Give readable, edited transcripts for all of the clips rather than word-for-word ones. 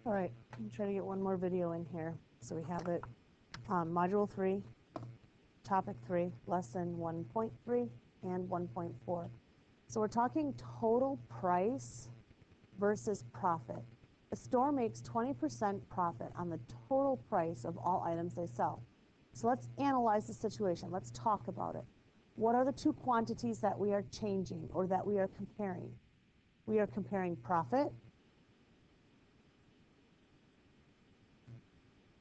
All right, I'm trying to get one more video in here. So we have it on Module 3, Topic 3, Lesson 1.3 and 1.4. So we're talking total price versus profit. A store makes 20% profit on the total price of all items they sell. So let's analyze the situation. Let's talk about it. What are the two quantities that we are changing or that we are comparing? We are comparing profit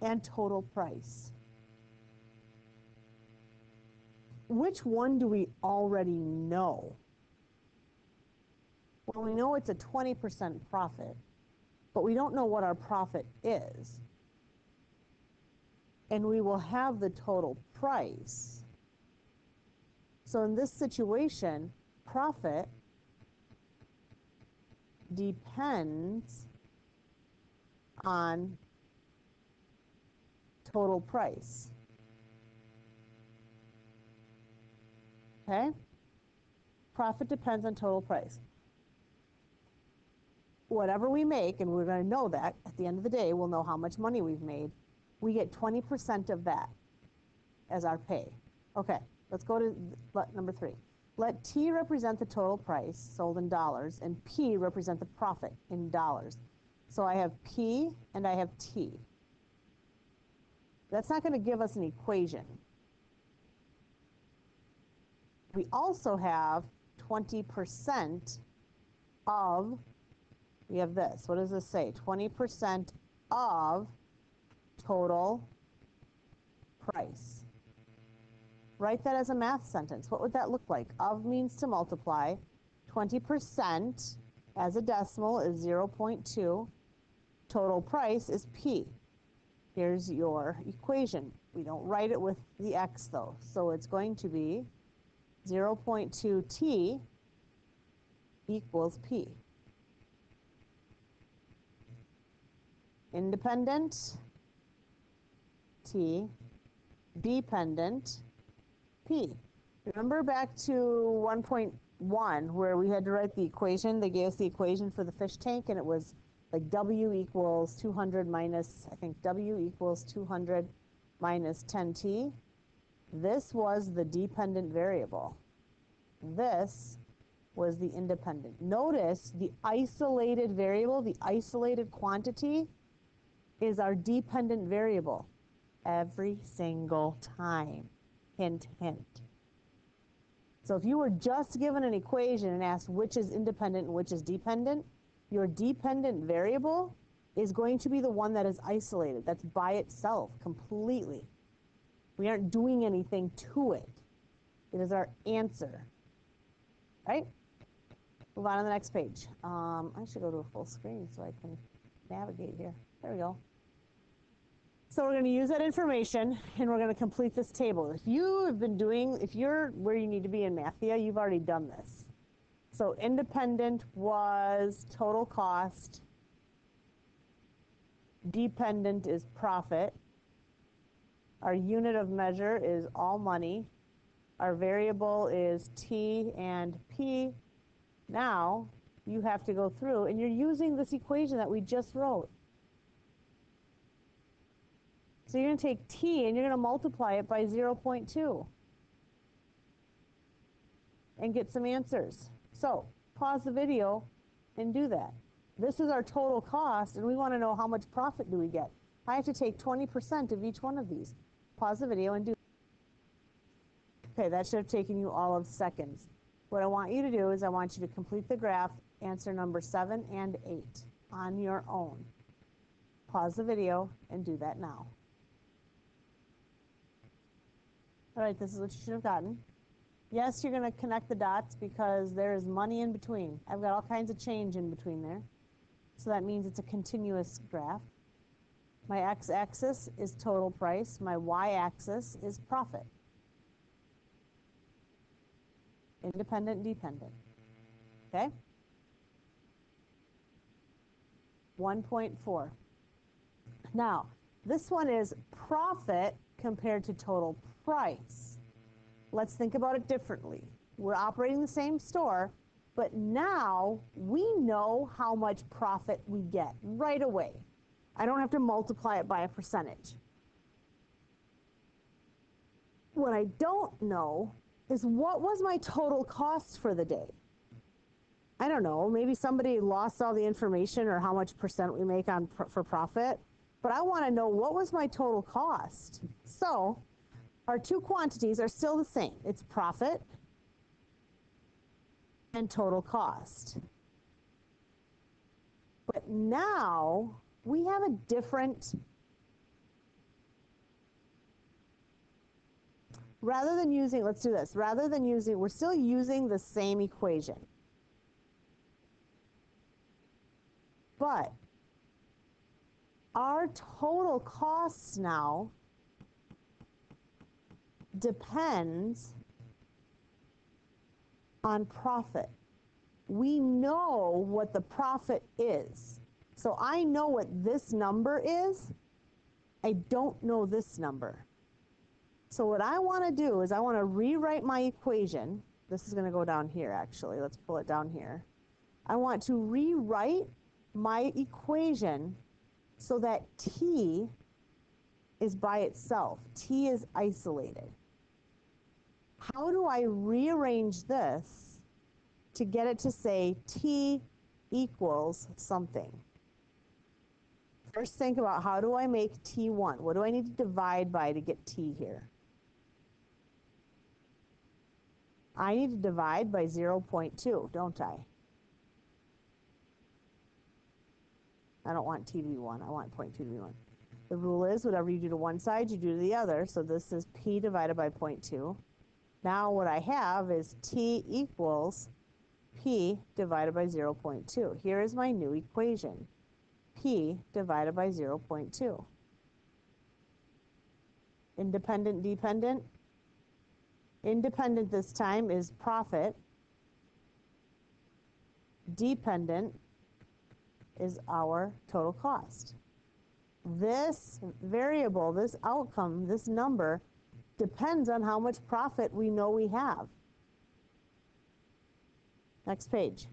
and total price. Which one do we already know? Well, we know it's a 20% profit, but we don't know what our profit is. And we will have the total price. So in this situation, profit depends on total price. Okay? Profit depends on total price. Whatever we make, and we're going to know that at the end of the day, we'll know how much money we've made. We get 20% of that as our pay. Okay, let's go to number 3. Let T represent the total price sold in dollars, and P represent the profit in dollars. So I have P and I have T. That's not going to give us an equation. We also have 20% of, we have this. What does this say? 20% of total price. Write that as a math sentence. What would that look like? Of means to multiply. 20% as a decimal is 0.2. Total price is P. Here's your equation. We don't write it with the X though. So it's going to be 0.2 T equals P. Independent T, dependent P. Remember back to 1.1 where we had to write the equation? They gave us the equation for the fish tank and it was like W equals 200 minus, I think W equals 200 minus 10T. This was the dependent variable. This was the independent. Notice the isolated variable, the isolated quantity is our dependent variable every single time. Hint, hint. So if you were just given an equation and asked which is independent and which is dependent, your dependent variable is going to be the one that is isolated, that's by itself completely. We aren't doing anything to it. It is our answer. Right? Move on to the next page. I should go to a full screen so I can navigate here. There we go. So we're going to use that information and we're going to complete this table. If you have been doing, if you're where you need to be in Mathia, you've already done this. So independent was total cost. Dependent is profit. Our unit of measure is all money. Our variable is T and P. Now you have to go through and you're using this equation that we just wrote. So you're going to take T and you're going to multiply it by 0.2 and get some answers. So pause the video and do that. This is our total cost and we want to know how much profit do we get. I have to take 20% of each one of these. Pause the video and do. Okay, that should have taken you all of seconds. What I want you to do is I want you to complete the graph, answer number 7 and 8 on your own. Pause the video and do that now. All right, this is what you should have gotten. Yes, you're going to connect the dots because there is money in between. I've got all kinds of change in between there. So that means it's a continuous graph. My x-axis is total price. My y-axis is profit. Independent, dependent. Okay? 1.4. Now, this one is profit compared to total price. Let's think about it differently. We're operating the same store, but now we know how much profit we get right away. I don't have to multiply it by a percentage. What I don't know is what was my total cost for the day. I don't know, maybe somebody lost all the information or how much percent we make on for profit, but I want to know what was my total cost. So our two quantities are still the same. It's profit and total cost. But now we have a different, rather than using, let's do this, rather than using, we're still using the same equation. But our total costs now depends on profit. We know what the profit is. So I know what this number is. I don't know this number. So what I want to do is I want to rewrite my equation. This is going to go down here, actually. Let's pull it down here. I want to rewrite my equation so that T is by itself. T is isolated. How do I rearrange this to get it to say T equals something? First, think about how do I make T1? What do I need to divide by to get T here? I need to divide by 0.2, don't I? I don't want T to be 1. I want 0.2 to be 1. The rule is whatever you do to one side, you do to the other. So this is P divided by 0.2. Now what I have is T equals P divided by 0.2. Here is my new equation. P divided by 0.2. Independent, dependent. Independent this time is profit. Dependent is our total cost. This variable, this outcome, this number depends on how much profit we know we have. Next page.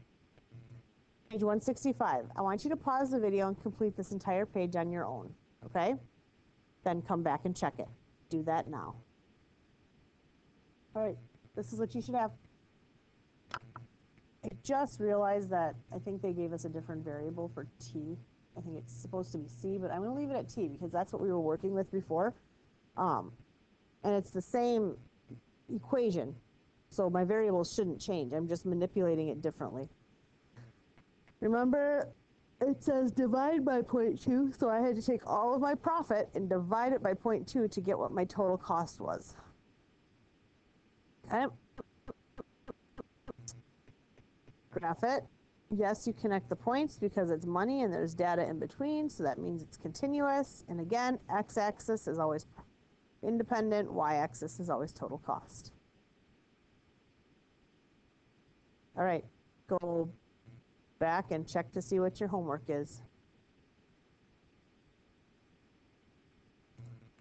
Page 165. I want you to pause the video and complete this entire page on your own, okay? Then come back and check it. Do that now. All right, this is what you should have. I just realized that I think they gave us a different variable for T. I think it's supposed to be C, but I'm going to leave it at T because that's what we were working with before. And it's the same equation, so my variables shouldn't change. I'm just manipulating it differently. Remember, it says divide by 0.2, so I had to take all of my profit and divide it by 0.2 to get what my total cost was. Okay. Graph it. Yes, you connect the points because it's money and there's data in between, so that means it's continuous. And again, x-axis is always independent, y-axis is always total cost. All right, go back and check to see what your homework is.